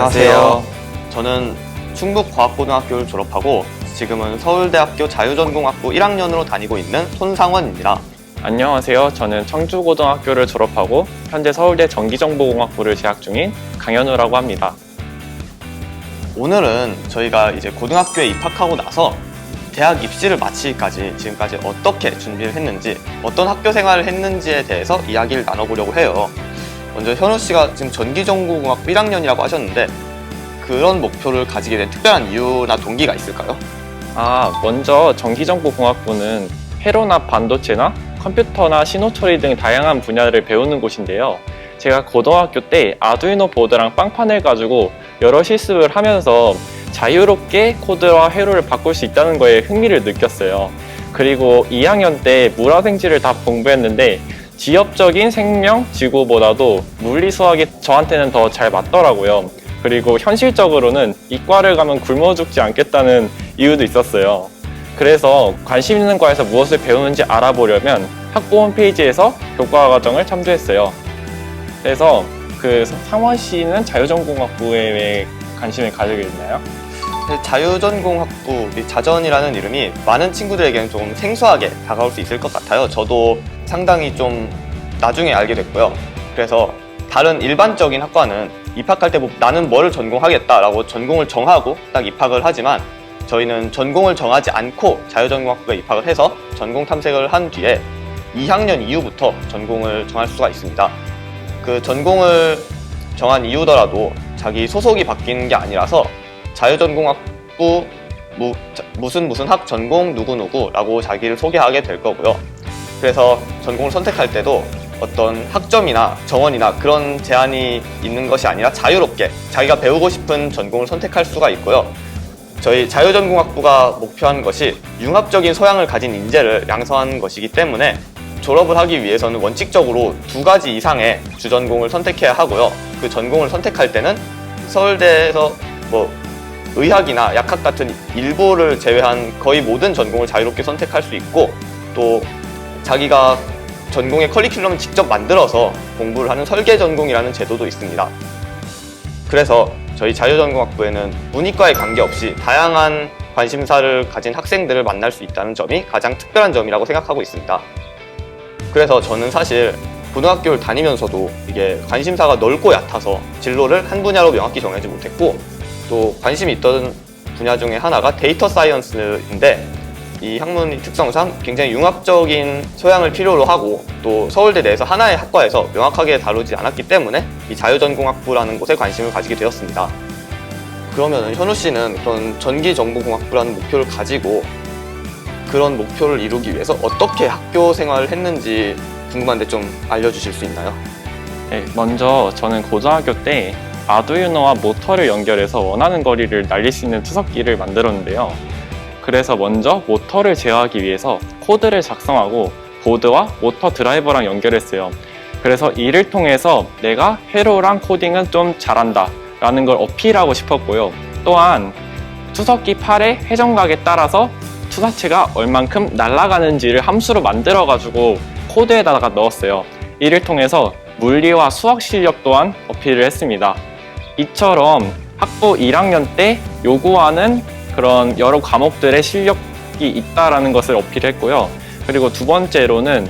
안녕하세요. 저는 충북과학고등학교를 졸업하고 지금은 서울대학교 자유전공학부 1학년으로 다니고 있는 손상원입니다. 안녕하세요. 저는 청주고등학교를 졸업하고 현재 서울대 전기정보공학부를 재학 중인 강현우라고 합니다. 오늘은 저희가 이제 고등학교에 입학하고 나서 대학 입시를 마치기까지 지금까지 어떻게 준비를 했는지, 어떤 학교 생활을 했는지에 대해서 이야기를 나눠보려고 해요. 먼저 현우 씨가 지금 전기정보공학부 1학년이라고 하셨는데 그런 목표를 가지게 된 특별한 이유나 동기가 있을까요? 먼저 전기정보공학부는 회로나 반도체나 컴퓨터나 신호처리 등 다양한 분야를 배우는 곳인데요. 제가 고등학교 때 아두이노 보드랑 빵판을 가지고 여러 실습을 하면서 자유롭게 코드와 회로를 바꿀 수 있다는 거에 흥미를 느꼈어요. 그리고 2학년 때 물화생지를 다 공부했는데 지엽적인 생명, 지구보다도 물리 수학이 저한테는 더 잘 맞더라고요. 그리고 현실적으로는 이과를 가면 굶어 죽지 않겠다는 이유도 있었어요. 그래서 관심 있는 과에서 무엇을 배우는지 알아보려면 학부 홈페이지에서 교과 과정을 참조했어요. 그래서 상원 씨는 자유전공학부에 왜 관심을 가지게 됐나요? 자유전공학부, 자전이라는 이름이 많은 친구들에게는 좀 생소하게 다가올 수 있을 것 같아요. 저도 상당히 좀 나중에 알게 됐고요. 그래서 다른 일반적인 학과는 입학할 때 나는 뭘 전공하겠다라고 전공을 정하고 딱 입학을 하지만 저희는 전공을 정하지 않고 자유전공학부에 입학을 해서 전공 탐색을 한 뒤에 2학년 이후부터 전공을 정할 수가 있습니다. 그 전공을 정한 이유더라도 자기 소속이 바뀌는 게 아니라서 자유전공학부 무슨 학 전공 누구누구라고 자기를 소개하게 될 거고요. 그래서 전공을 선택할 때도 어떤 학점이나 정원이나 그런 제한이 있는 것이 아니라 자유롭게 자기가 배우고 싶은 전공을 선택할 수가 있고요. 저희 자유전공학부가 목표한 것이 융합적인 소양을 가진 인재를 양성하는 것이기 때문에 졸업을 하기 위해서는 원칙적으로 2가지 이상의 주전공을 선택해야 하고요. 그 전공을 선택할 때는 서울대에서 의학이나 약학 같은 일부를 제외한 거의 모든 전공을 자유롭게 선택할 수 있고, 또 자기가 전공의 커리큘럼을 직접 만들어서 공부를 하는 설계 전공이라는 제도도 있습니다. 그래서 저희 자유전공학부에는 문이과에 관계없이 다양한 관심사를 가진 학생들을 만날 수 있다는 점이 가장 특별한 점이라고 생각하고 있습니다. 그래서 저는 사실 고등학교를 다니면서도 이게 관심사가 넓고 얕아서 진로를 한 분야로 명확히 정하지 못했고, 또 관심이 있던 분야 중에 하나가 데이터 사이언스인데 이 학문의 특성상 굉장히 융합적인 소양을 필요로 하고 또 서울대 내에서 하나의 학과에서 명확하게 다루지 않았기 때문에 이 자유전공학부라는 곳에 관심을 가지게 되었습니다. 그러면 현우 씨는 그런 전기정보공학부라는 목표를 가지고 그런 목표를 이루기 위해서 어떻게 학교 생활을 했는지 궁금한데 좀 알려주실 수 있나요? 네, 먼저 저는 고등학교 때 아두이노와 모터를 연결해서 원하는 거리를 날릴 수 있는 투석기를 만들었는데요. 그래서 먼저 모터를 제어하기 위해서 코드를 작성하고 보드와 모터 드라이버랑 연결했어요. 그래서 이를 통해서 내가 회로랑 코딩은 좀 잘한다 라는 걸 어필하고 싶었고요. 또한 투석기 팔의 회전각에 따라서 투사체가 얼만큼 날아가는지를 함수로 만들어 가지고 코드에다가 넣었어요. 이를 통해서 물리와 수학 실력 또한 어필을 했습니다. 이처럼 학부 1학년 때 요구하는 그런 여러 과목들의 실력이 있다라는 것을 어필했고요. 그리고 두 번째로는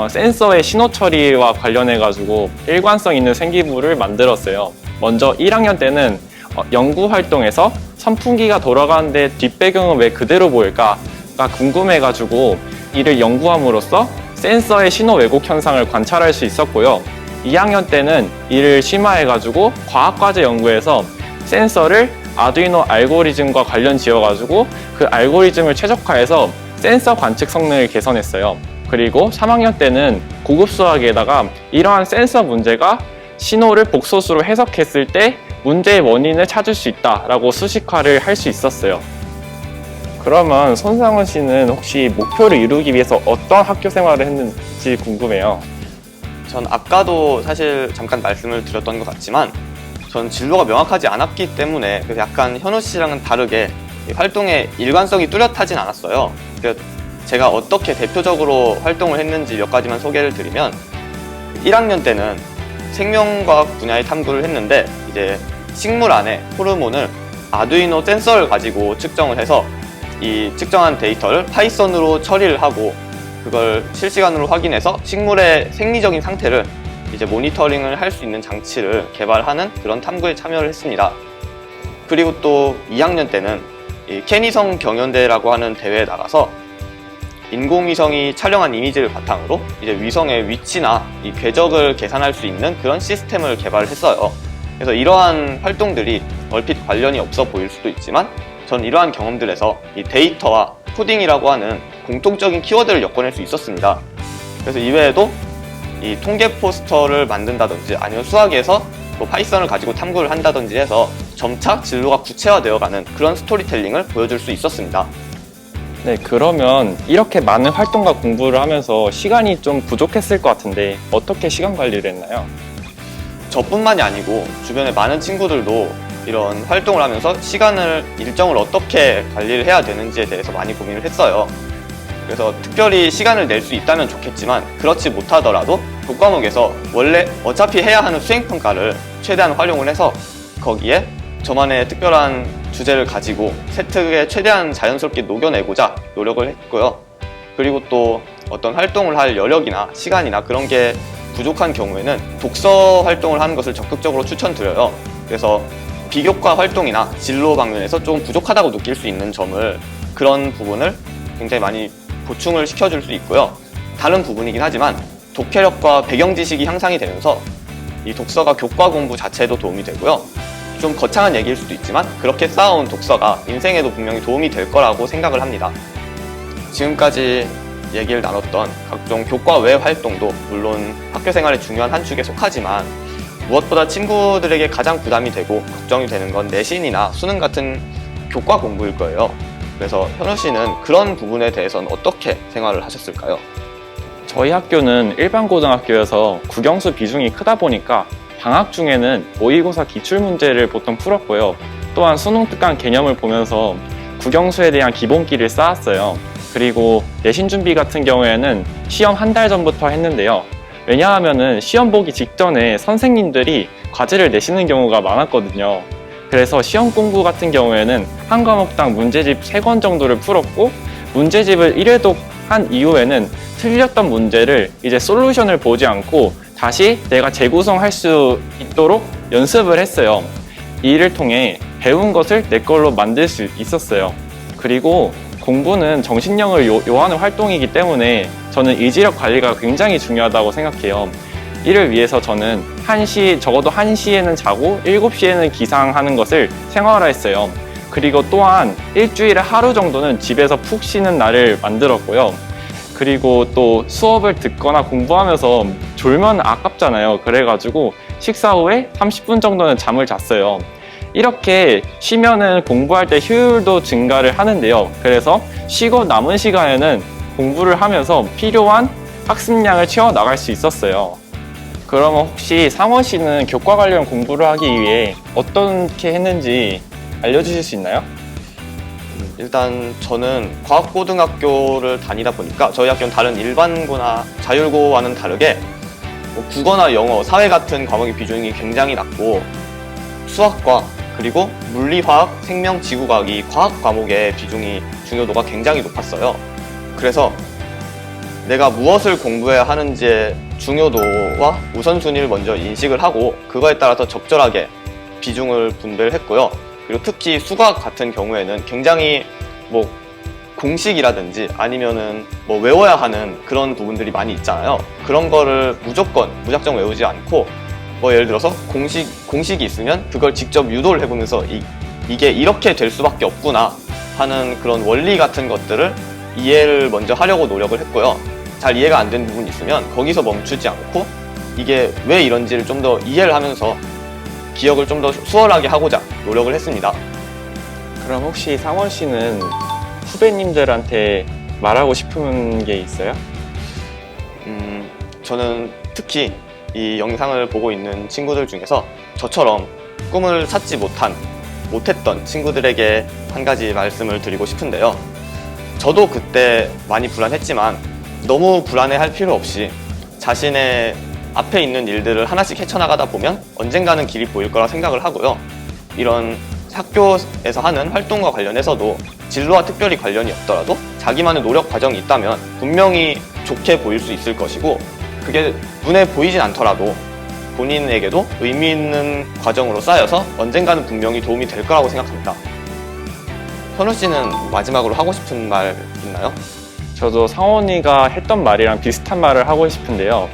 센서의 신호 처리와 관련해 가지고 일관성 있는 생기부를 만들었어요. 먼저 1학년 때는 연구 활동에서 선풍기가 돌아가는데 뒷배경은 왜 그대로 보일까가 궁금해 가지고 이를 연구함으로써 센서의 신호 왜곡 현상을 관찰할 수 있었고요. 2학년 때는 이를 심화해 가지고 과학과제 연구에서 센서를 아두이노 알고리즘과 관련 지어가지고 그 알고리즘을 최적화해서 센서 관측 성능을 개선했어요. 그리고 3학년 때는 고급 수학에다가 이러한 센서 문제가 신호를 복소수로 해석했을 때 문제의 원인을 찾을 수 있다라고 수식화를 할 수 있었어요. 그러면 손상원 씨는 혹시 목표를 이루기 위해서 어떤 학교 생활을 했는지 궁금해요. 전 아까도 사실 잠깐 말씀을 드렸던 것 같지만 전 진로가 명확하지 않았기 때문에 약간 현우 씨랑은 다르게 활동의 일관성이 뚜렷하진 않았어요. 그래서 제가 어떻게 대표적으로 활동을 했는지 몇 가지만 소개를 드리면 1학년 때는 생명과학 분야의 탐구를 했는데 이제 식물 안에 호르몬을 아두이노 센서를 가지고 측정을 해서 이 측정한 데이터를 파이썬으로 처리를 하고 그걸 실시간으로 확인해서 식물의 생리적인 상태를 이제 모니터링을 할 수 있는 장치를 개발하는 그런 탐구에 참여를 했습니다. 그리고 또 2학년 때는 이 케니성 경연대회라고 하는 대회에 나가서 인공위성이 촬영한 이미지를 바탕으로 이제 위성의 위치나 이 궤적을 계산할 수 있는 그런 시스템을 개발했어요. 그래서 이러한 활동들이 얼핏 관련이 없어 보일 수도 있지만 전 이러한 경험들에서 이 데이터와 코딩이라고 하는 공통적인 키워드를 엮어낼 수 있었습니다. 그래서 이외에도 이 통계 포스터를 만든다든지 아니면 수학에서 뭐 파이썬을 가지고 탐구를 한다든지 해서 점차 진로가 구체화되어가는 그런 스토리텔링을 보여줄 수 있었습니다. 네, 그러면 이렇게 많은 활동과 공부를 하면서 시간이 좀 부족했을 것 같은데 어떻게 시간 관리를 했나요? 저뿐만이 아니고 주변에 많은 친구들도 이런 활동을 하면서 시간을 일정을 어떻게 관리를 해야 되는지에 대해서 많이 고민을 했어요. 그래서 특별히 시간을 낼 수 있다면 좋겠지만 그렇지 못하더라도 교과목에서 원래 어차피 해야 하는 수행평가를 최대한 활용을 해서 거기에 저만의 특별한 주제를 가지고 세특에 최대한 자연스럽게 녹여내고자 노력을 했고요. 그리고 또 어떤 활동을 할 여력이나 시간이나 그런 게 부족한 경우에는 독서 활동을 하는 것을 적극적으로 추천드려요. 그래서 비교과 활동이나 진로 방면에서 조금 부족하다고 느낄 수 있는 점을 그런 부분을 굉장히 많이 보충을 시켜줄 수 있고요. 다른 부분이긴 하지만 독해력과 배경 지식이 향상이 되면서 이 독서가 교과 공부 자체에도 도움이 되고요. 좀 거창한 얘기일 수도 있지만 그렇게 쌓아온 독서가 인생에도 분명히 도움이 될 거라고 생각을 합니다. 지금까지 얘기를 나눴던 각종 교과 외 활동도 물론 학교 생활의 중요한 한 축에 속하지만 무엇보다 친구들에게 가장 부담이 되고 걱정이 되는 건 내신이나 수능 같은 교과 공부일 거예요. 그래서 현우 씨는 그런 부분에 대해서는 어떻게 생활을 하셨을까요? 저희 학교는 일반 고등학교여서 국영수 비중이 크다 보니까 방학 중에는 모의고사 기출문제를 보통 풀었고요. 또한 수능 특강 개념을 보면서 국영수에 대한 기본기를 쌓았어요. 그리고 내신 준비 같은 경우에는 시험 한 달 전부터 했는데요. 왜냐하면은 시험 보기 직전에 선생님들이 과제를 내시는 경우가 많았거든요. 그래서 시험 공부 같은 경우에는 한 과목당 문제집 3권 정도를 풀었고 문제집을 1회독 한 이후에는 틀렸던 문제를 이제 솔루션을 보지 않고 다시 내가 재구성할 수 있도록 연습을 했어요. 이 일을 통해 배운 것을 내 걸로 만들 수 있었어요. 그리고 공부는 정신력을 요하는 활동이기 때문에 저는 의지력 관리가 굉장히 중요하다고 생각해요. 이를 위해서 저는 적어도 1시에는 자고 7시에는 기상하는 것을 생활화했어요. 그리고 또한 일주일에 하루 정도는 집에서 푹 쉬는 날을 만들었고요. 그리고 또 수업을 듣거나 공부하면서 졸면 아깝잖아요. 그래가지고 식사 후에 30분 정도는 잠을 잤어요. 이렇게 쉬면은 공부할 때 효율도 증가를 하는데요. 그래서 쉬고 남은 시간에는 공부를 하면서 필요한 학습량을 채워나갈 수 있었어요. 그러면 혹시 상원 씨는 교과 관련 공부를 하기 위해 어떻게 했는지 알려주실 수 있나요? 일단 저는 과학고등학교를 다니다 보니까 저희 학교는 다른 일반고나 자율고와는 다르게 국어나 영어, 사회 같은 과목의 비중이 굉장히 낮고 수학과 그리고 물리화학, 생명, 지구과학이 과학 과목의 비중이 중요도가 굉장히 높았어요. 그래서 내가 무엇을 공부해야 하는지의 중요도와 우선순위를 먼저 인식을 하고 그거에 따라서 적절하게 비중을 분배를 했고요. 그리고 특히 수학 같은 경우에는 굉장히 공식이라든지 아니면은 외워야 하는 그런 부분들이 많이 있잖아요. 그런 거를 무작정 외우지 않고 예를 들어서 공식이 있으면 그걸 직접 유도를 해보면서 이게 이렇게 될 수밖에 없구나 하는 그런 원리 같은 것들을 이해를 먼저 하려고 노력을 했고요. 잘 이해가 안 되는 부분이 있으면 거기서 멈추지 않고 이게 왜 이런지를 좀 더 이해를 하면서 기억을 좀 더 수월하게 하고자 노력을 했습니다. 그럼 혹시 상원 씨는 후배님들한테 말하고 싶은 게 있어요? 저는 특히 이 영상을 보고 있는 친구들 중에서 저처럼 꿈을 찾지 못했던 친구들에게 한 가지 말씀을 드리고 싶은데요. 저도 그때 많이 불안했지만 너무 불안해할 필요 없이 자신의 앞에 있는 일들을 하나씩 헤쳐나가다 보면 언젠가는 길이 보일 거라 생각을 하고요. 이런 학교에서 하는 활동과 관련해서도 진로와 특별히 관련이 없더라도 자기만의 노력 과정이 있다면 분명히 좋게 보일 수 있을 것이고, 그게 눈에 보이진 않더라도 본인에게도 의미 있는 과정으로 쌓여서 언젠가는 분명히 도움이 될 거라고 생각합니다. 현우 씨는 마지막으로 하고 싶은 말 있나요? 저도 상원이가 했던 말이랑 비슷한 말을 하고 싶은데요.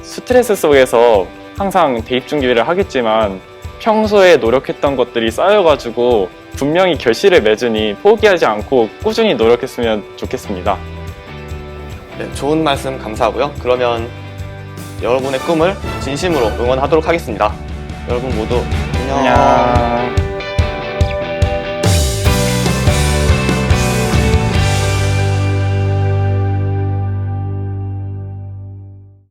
스트레스 속에서 항상 대입 준비를 하겠지만 평소에 노력했던 것들이 쌓여가지고 분명히 결실을 맺으니 포기하지 않고 꾸준히 노력했으면 좋겠습니다. 네, 좋은 말씀 감사하고요. 그러면 여러분의 꿈을 진심으로 응원하도록 하겠습니다. 여러분 모두 안녕. 안녕.